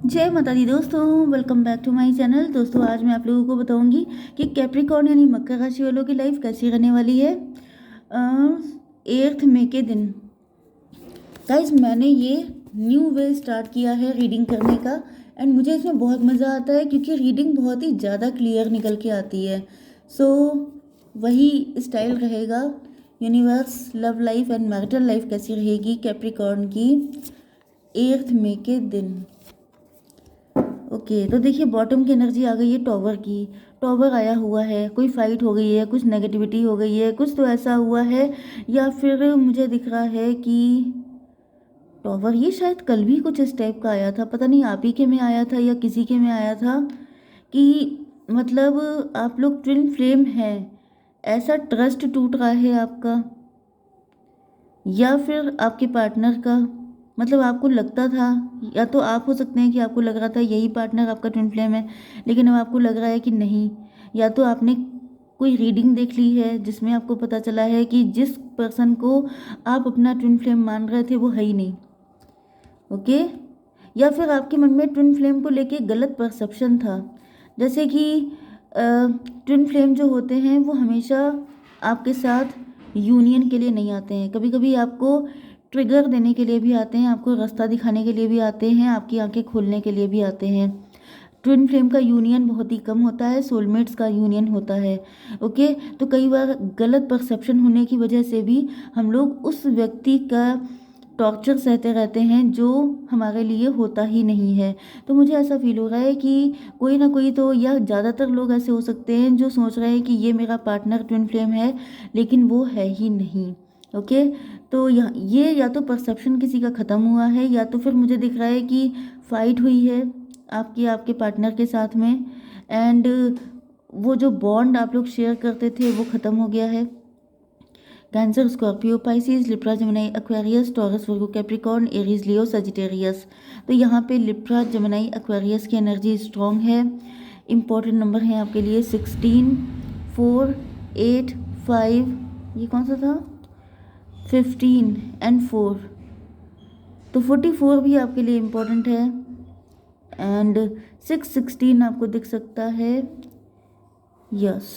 जय माता दी दोस्तों, welcome back to my channel. दोस्तों आज मैं आप लोगों को बताऊंगी कि कैप्रिकॉर्न यानी मकर राशि वालों की लाइफ कैसी रहने वाली है 8 मई के दिन। गाइज मैंने ये न्यू वे स्टार्ट किया है रीडिंग करने का एंड मुझे इसमें बहुत मज़ा आता है क्योंकि रीडिंग बहुत ही ज़्यादा क्लियर निकल के आती है। सो वही स्टाइल रहेगा। Universe, love life and marital life कैसी रहेगी कैप्रिकॉर्न की 8 मई के दिन। ओके तो देखिए बॉटम की एनर्जी आ गई है टॉवर की। टॉवर आया हुआ है, कोई फाइट हो गई है, कुछ नेगेटिविटी हो गई है, कुछ तो ऐसा हुआ है। या फिर मुझे दिख रहा है कि टॉवर ये शायद कल भी कुछ इस टाइप का आया था, पता नहीं आप ही के में आया था या किसी के में आया था कि मतलब आप लोग ट्विन फ्लेम हैं, ऐसा ट्रस्ट टूट रहा है आपका या फिर आपके पार्टनर का। मतलब आपको लगता था, या तो आप हो सकते हैं कि आपको लग रहा था यही पार्टनर आपका ट्विन फ्लेम है, लेकिन अब आपको लग रहा है कि नहीं। या तो आपने कोई रीडिंग देख ली है जिसमें आपको पता चला है कि जिस पर्सन को आप अपना ट्विन फ्लेम मान रहे थे वो है ही नहीं। ओके, या फिर आपके मन में ट्विन फ्लेम को लेके गलत परसेप्शन था। जैसे कि ट्विन फ्लेम जो होते हैं वो हमेशा आपके साथ यूनियन के लिए नहीं आते हैं, कभी कभी आपको ट्रिगर देने के लिए भी आते हैं, आपको रास्ता दिखाने के लिए भी आते हैं, आपकी आंखें खोलने के लिए भी आते हैं। ट्विन फ्लेम का यूनियन बहुत ही कम होता है, सोलमेट्स का यूनियन होता है। ओके, तो कई बार गलत परसेप्शन होने की वजह से भी हम लोग उस व्यक्ति का टॉर्चर सहते रहते हैं जो हमारे लिए होता ही नहीं है। तो मुझे ऐसा फील हो रहा है कि कोई ना कोई तो, या ज़्यादातर लोग ऐसे हो सकते हैं जो सोच रहे हैं कि ये मेरा पार्टनर ट्विन फ्लेम है, लेकिन वो है ही नहीं। ओके, तो ये या तो परसेप्शन किसी का ख़त्म हुआ है, या तो फिर मुझे दिख रहा है कि फाइट हुई है आपकी आपके पार्टनर के साथ में एंड वो जो बॉन्ड आप लोग शेयर करते थे वो ख़त्म हो गया है। Cancer, Scorpio, Pisces, Libra, Gemini, Aquarius, Taurus, Virgo, Capricorn, Aries, Leo, Sagittarius. तो यहाँ पे लिब्रा, जेमिनी, एक्वेरियस की एनर्जी स्ट्रॉन्ग है। इम्पॉर्टेंट नंबर है आपके लिए 16, 4, 8, 5, ये कौन सा था, 15 एंड 4। तो 44 भी आपके लिए इम्पोर्टेंट है एंड 616 आपको दिख सकता है। यस,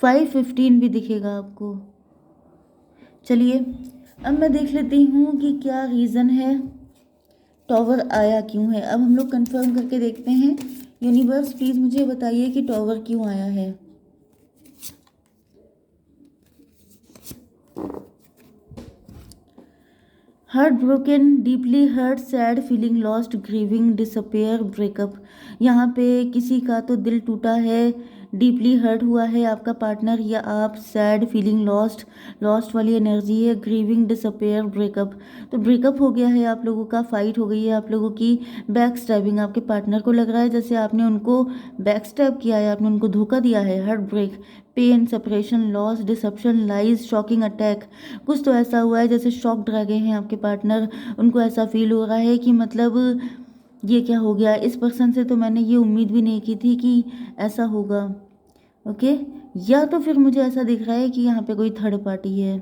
515 भी दिखेगा आपको। चलिए अब मैं देख लेती हूँ कि क्या रीज़न है, टॉवर आया क्यों है। अब हम लोग कंफर्म करके देखते हैं। यूनिवर्स प्लीज़ मुझे बताइए कि टॉवर क्यों आया है। Heart broken, deeply hurt, sad, feeling lost, grieving, disappear, breakup. यहाँ पे किसी का तो दिल टूटा है, डीपली हर्ट हुआ है आपका पार्टनर या आप, सैड, फीलिंग लॉस्ट, लॉस्ट वाली एनर्जी है, ग्रीविंग, डिसअपेयर, ब्रेकअप। तो ब्रेकअप हो गया है आप लोगों का, फाइट हो गई है आप लोगों की, बैक स्टैबिंग। आपके पार्टनर को लग रहा है जैसे आपने उनको बैक स्टैब किया है, आपने उनको धोखा दिया है। Heartbreak, pain, separation, loss, deception, lies, shocking attack. कुछ तो ऐसा हुआ है जैसे शॉक्ड रह गए हैं आपके पार्टनर। उनको ऐसा फील हो रहा है कि मतलब ये क्या हो गया, इस पर्सन से तो मैंने ये उम्मीद भी नहीं की थी कि ऐसा होगा। ओके, या तो फिर मुझे ऐसा दिख रहा है कि यहाँ पे कोई थर्ड पार्टी है।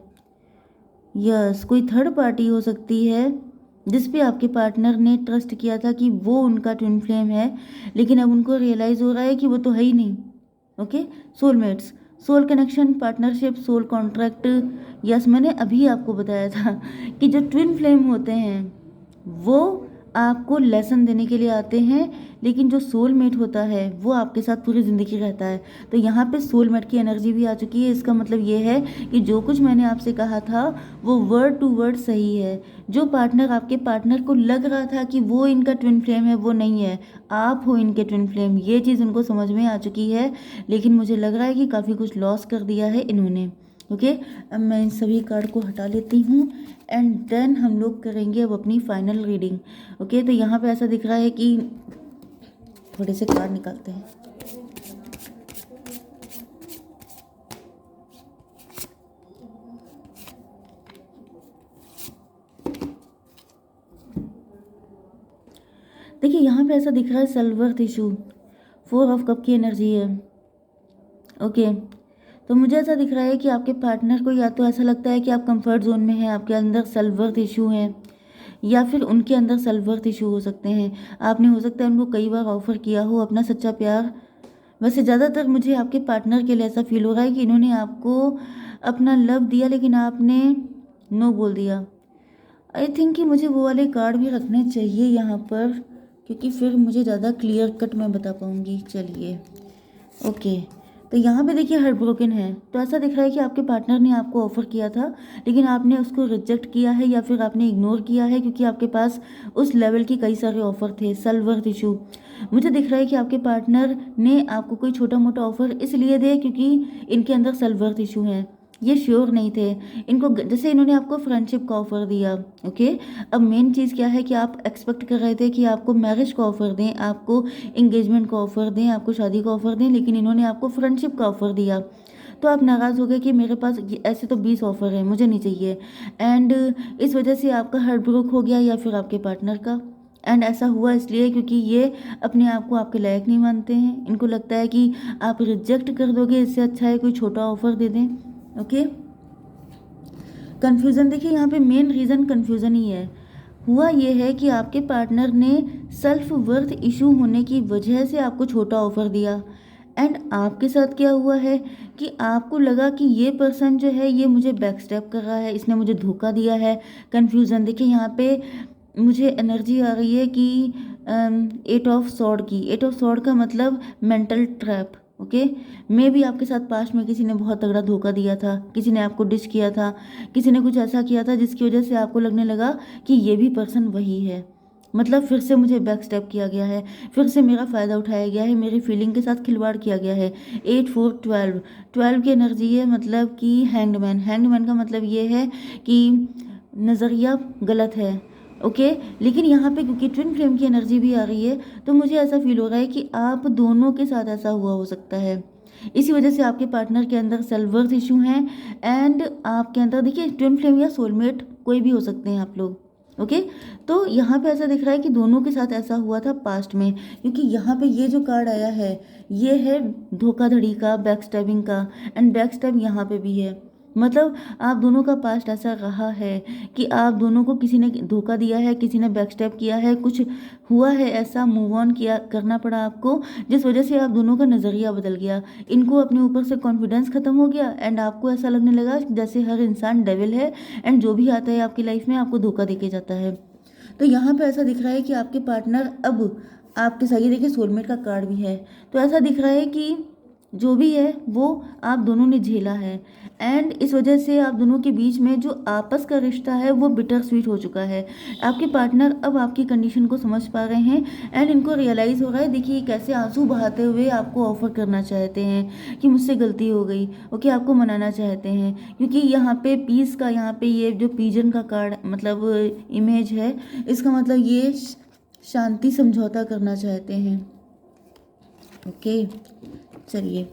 यस, कोई थर्ड पार्टी हो सकती है जिस पे आपके पार्टनर ने ट्रस्ट किया था कि वो उनका ट्विन फ्लेम है, लेकिन अब उनको रियलाइज़ हो रहा है कि वो तो है ही नहीं। Okay, soulmates, soul connection, partnership, soul contract. Yes, मैंने अभी आपको बताया था कि जो ट्विन फ्लेम होते हैं वो आपको लेसन देने के लिए आते हैं, लेकिन जो सोलमेट होता है वो आपके साथ पूरी ज़िंदगी रहता है। तो यहाँ पे सोलमेट की एनर्जी भी आ चुकी है। इसका मतलब ये है कि जो कुछ मैंने आपसे कहा था वो वर्ड टू वर्ड सही है। जो पार्टनर आपके पार्टनर को लग रहा था कि वो इनका ट्विन फ्लेम है, वो नहीं है, आप हो इनके ट्विन फ्लेम। ये चीज़ उनको समझ में आ चुकी है, लेकिन मुझे लग रहा है कि काफ़ी कुछ लॉस कर दिया है इन्होंने। ओके, अब मैं इन सभी कार्ड को हटा लेती हूँ एंड देन हम लोग करेंगे अब अपनी फाइनल रीडिंग। ओके, तो यहाँ पे ऐसा दिख रहा है कि थोड़े से कार्ड निकालते हैं। देखिए यहाँ पे ऐसा दिख रहा है सेल्फ इशू, 4 ऑफ कप की एनर्जी है। ओके, तो मुझे ऐसा दिख रहा है कि आपके पार्टनर को या तो ऐसा लगता है कि आप कंफर्ट जोन में हैं, आपके अंदर सेल्फ वर्थ इशू है, या फिर उनके अंदर सेल्फ वर्थ इशू हो सकते हैं। आपने हो सकता है उनको कई बार ऑफ़र किया हो अपना सच्चा प्यार। वैसे ज़्यादातर मुझे आपके पार्टनर के लिए ऐसा फील हो रहा है कि इन्होंने आपको अपना लव दिया लेकिन आपने नो बोल दिया। आई थिंक कि मुझे वो वाले कार्ड भी रखने चाहिए यहाँ पर, क्योंकि फिर मुझे ज़्यादा क्लियर कट मैं बता पाऊँगी। चलिए ओके, तो यहाँ पे देखिए हार्ट ब्रोकन है, तो ऐसा दिख रहा है कि आपके पार्टनर ने आपको ऑफ़र किया था लेकिन आपने उसको रिजेक्ट किया है या फिर आपने इग्नोर किया है, क्योंकि आपके पास उस लेवल की कई सारे ऑफ़र थे। सेल्फ वर्थ इशू मुझे दिख रहा है कि आपके पार्टनर ने आपको कोई छोटा मोटा ऑफ़र इसलिए दिया क्योंकि इनके अंदर सेल्फ वर्थ इशू है। ये श्योर नहीं थे इनको, जैसे इन्होंने आपको फ्रेंडशिप का ऑफ़र दिया। ओके, अब मेन चीज़ क्या है कि आप एक्सपेक्ट कर रहे थे कि आपको मैरिज का ऑफ़र दें, आपको इंगेजमेंट का ऑफ़र दें, आपको शादी का ऑफ़र दें, लेकिन इन्होंने आपको फ्रेंडशिप का ऑफ़र दिया। तो आप नाराज़ हो गए कि मेरे पास ऐसे तो 20 ऑफ़र हैं, मुझे नहीं चाहिए। एंड इस वजह से आपका हार्ट ब्रोक हो गया या फिर आपके पार्टनर का। एंड ऐसा हुआ इसलिए क्योंकि ये अपने आप को आपके लायक नहीं मानते हैं। इनको लगता है कि आप रिजेक्ट कर दोगे, इससे अच्छा है कोई छोटा ऑफ़र दे दें। ओके, कन्फ्यूज़न देखिए यहाँ पे मेन रीज़न कन्फ्यूज़न ही है। हुआ ये है कि आपके पार्टनर ने सेल्फ वर्थ इशू होने की वजह से आपको छोटा ऑफ़र दिया। एंड आपके साथ क्या हुआ है कि आपको लगा कि ये पर्सन जो है ये मुझे बैक स्टेप कर रहा है, इसने मुझे धोखा दिया है। कन्फ्यूज़न देखिए यहाँ पे मुझे एनर्जी आ रही है कि 8 ऑफ सॉर्ड की। 8 ऑफ सॉर्ड का मतलब मेंटल ट्रैप। ओके, मे भी आपके साथ पास्ट में किसी ने बहुत तगड़ा धोखा दिया था, किसी ने आपको डिश किया था, किसी ने कुछ ऐसा किया था जिसकी वजह से आपको लगने लगा कि ये भी पर्सन वही है। मतलब फिर से मुझे बैक स्टेप किया गया है, फिर से मेरा फ़ायदा उठाया गया है, मेरी फीलिंग के साथ खिलवाड़ किया गया है। 8 4 12 12 की एनर्जी है, मतलब कि हैंगमैन। हैंगमैन का मतलब ये है कि नज़रिया गलत है। ओके, लेकिन यहाँ पे क्योंकि ट्विन फ्लेम की एनर्जी भी आ रही है तो मुझे ऐसा फील हो रहा है कि आप दोनों के साथ ऐसा हुआ हो सकता है। इसी वजह से आपके पार्टनर के अंदर सेल्फ वर्थ इशू हैं एंड आपके अंदर देखिए ट्विन फ्लेम या सोलमेट कोई भी हो सकते हैं आप लोग। ओके, तो यहाँ पे ऐसा दिख रहा है कि दोनों के साथ ऐसा हुआ था पास्ट में, क्योंकि यहाँ पे ये जो कार्ड आया है ये है धोखाधड़ी का, बैक स्टैबिंग का। एंड बैक स्टैब यहाँ पे भी है, मतलब आप दोनों का पास्ट ऐसा रहा है कि आप दोनों को किसी ने धोखा दिया है, किसी ने बैकस्टेप किया है, कुछ हुआ है ऐसा, मूव ऑन किया करना पड़ा आपको, जिस वजह से आप दोनों का नज़रिया बदल गया। इनको अपने ऊपर से कॉन्फिडेंस ख़त्म हो गया एंड आपको ऐसा लगने लगा जैसे हर इंसान डेविल है एंड जो भी आता है आपकी लाइफ में आपको धोखा देके जाता है। तो यहाँ पे ऐसा दिख रहा है कि आपके पार्टनर अब आपके साथ, ये देखिए सोलमेट का कार्ड भी है, तो ऐसा दिख रहा है कि जो भी है वो आप दोनों ने झेला है एंड इस वजह से आप दोनों के बीच में जो आपस का रिश्ता है वो बिटर स्वीट हो चुका है। आपके पार्टनर अब आपकी कंडीशन को समझ पा रहे हैं एंड इनको रियलाइज़ हो रहा है, देखिए कैसे आंसू बहाते हुए आपको ऑफ़र करना चाहते हैं कि मुझसे गलती हो गई। ओके, आपको मनाना चाहते हैं क्योंकि यहाँ पे पीस का, यहाँ पे ये जो पिजन का कार्ड मतलब इमेज है, इसका मतलब ये शांति समझौता करना चाहते हैं। ओके, चलिए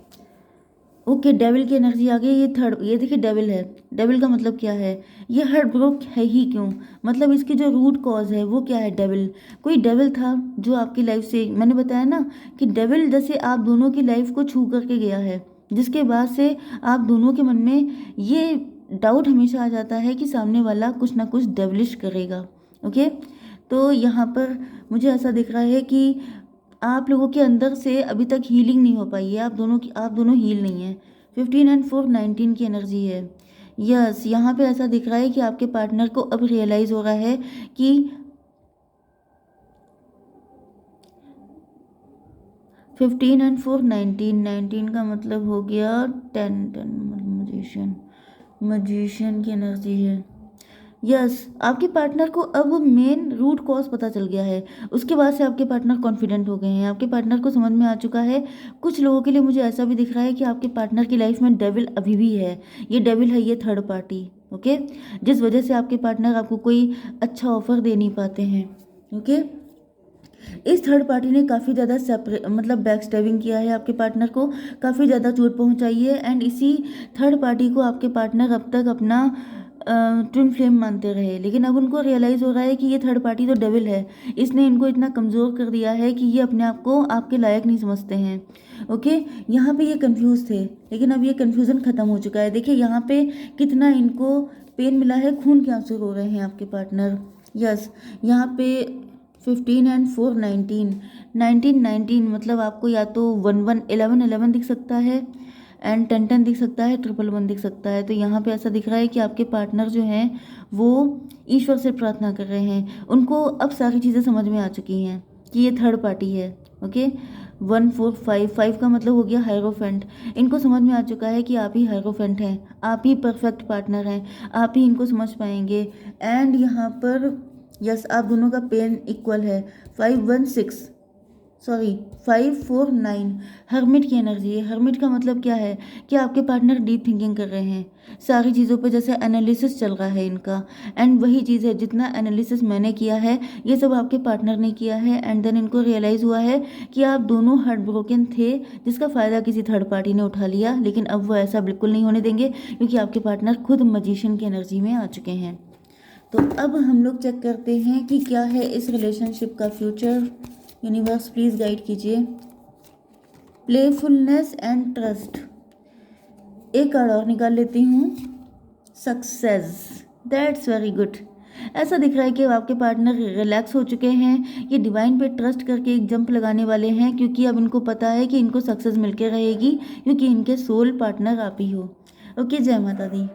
ओके, डेविल की एनर्जी आ गई। ये थर्ड, ये देखिए डेविल है। डेविल का मतलब क्या है, ये हार्ट ब्रोक है ही क्यों, मतलब इसकी जो रूट कॉज है वो क्या है। डेविल, कोई डेविल था जो आपकी लाइफ से, मैंने बताया ना कि डेविल जैसे आप दोनों की लाइफ को छू करके गया है, जिसके बाद से आप दोनों के मन में ये डाउट हमेशा आ जाता है कि सामने वाला कुछ ना कुछ डेविलिश करेगा। ओके, तो यहाँ पर मुझे ऐसा दिख रहा है कि आप लोगों के अंदर से अभी तक हीलिंग नहीं हो पाई है, आप दोनों हील नहीं है। 15 एंड 4 19 की एनर्जी है। यस, यहाँ पे ऐसा दिख रहा है कि आपके पार्टनर को अब रियलाइज़ हो रहा है कि 15 एंड 4 19, 19 का मतलब हो गया 10 10, मजिशियन, मजिशियन की एनर्जी है। यस, आपके पार्टनर को अब मेन रूट कॉज पता चल गया है, उसके बाद से आपके पार्टनर कॉन्फिडेंट हो गए हैं, आपके पार्टनर को समझ में आ चुका है। कुछ लोगों के लिए मुझे ऐसा भी दिख रहा है कि आपके पार्टनर की लाइफ में डेविल अभी भी है। ये डेविल है, ये थर्ड पार्टी। ओके, जिस वजह से आपके पार्टनर आपको कोई अच्छा ऑफर दे नहीं पाते हैं। ओके, इस थर्ड पार्टी ने काफ़ी ज़्यादा सेपरेट मतलब बैक स्टैबिंग किया है, आपके पार्टनर को काफ़ी ज़्यादा चोट पहुंचाई है एंड इसी थर्ड पार्टी को आपके पार्टनर अब तक अपना ट्विन फ्लेम मानते रहे, लेकिन अब उनको रियलाइज़ हो रहा है कि ये थर्ड पार्टी तो डेविल है, इसने इनको इतना कमज़ोर कर दिया है कि ये अपने आप को आपके लायक नहीं समझते हैं। ओके, यहाँ पे ये कंफ्यूज थे लेकिन अब ये कन्फ्यूज़न ख़त्म हो चुका है। देखिए यहाँ पे कितना इनको पेन मिला है, खून के आंसू रो रहे हैं आपके पार्टनर। यस, यहाँ पे 15 एंड 4 19, 19 मतलब आपको या तो 11 11 11 दिख सकता है एंड 10 10 दिख सकता है, 1 1 दिख सकता है। तो यहाँ पे ऐसा दिख रहा है कि आपके पार्टनर जो हैं वो ईश्वर से प्रार्थना कर रहे हैं। उनको अब सारी चीज़ें समझ में आ चुकी हैं कि ये थर्ड पार्टी है। ओके, 1 4 5 5 का मतलब हो गया हायरोफेंट। इनको समझ में आ चुका है कि आप ही हायरोफेंट हैं, आप ही परफेक्ट पार्टनर हैं, आप ही इनको समझ पाएंगे। एंड यहाँ पर यस, आप दोनों का पेन इक्वल है। 5 4 9 हर्मिट की एनर्जी है। हर्मिट का मतलब क्या है कि आपके पार्टनर डीप थिंकिंग कर रहे हैं सारी चीज़ों पे, जैसे एनालिसिस चल रहा है इनका। एंड वही चीज़ है, जितना एनालिसिस मैंने किया है ये सब आपके पार्टनर ने किया है। एंड देन इनको रियलाइज़ हुआ है कि आप दोनों हार्ट ब्रोकन थे, जिसका फ़ायदा किसी थर्ड पार्टी ने उठा लिया। लेकिन अब वो ऐसा बिल्कुल नहीं होने देंगे, क्योंकि आपके पार्टनर खुद मजिशियन की एनर्जी में आ चुके हैं। तो अब हम लोग चेक करते हैं कि क्या है इस रिलेशनशिप का फ्यूचर। यूनिवर्स प्लीज़ गाइड कीजिए। Playfulness and trust. एक कार्ड और निकाल लेती हूँ, सक्सेस। That's very good. ऐसा दिख रहा है कि आपके पार्टनर रिलैक्स हो चुके हैं, ये डिवाइन पे ट्रस्ट करके एक जंप लगाने वाले हैं, क्योंकि अब इनको पता है कि इनको सक्सेस मिलके रहेगी, क्योंकि इनके सोल पार्टनर आप ही हो। ओके, जय माता दी।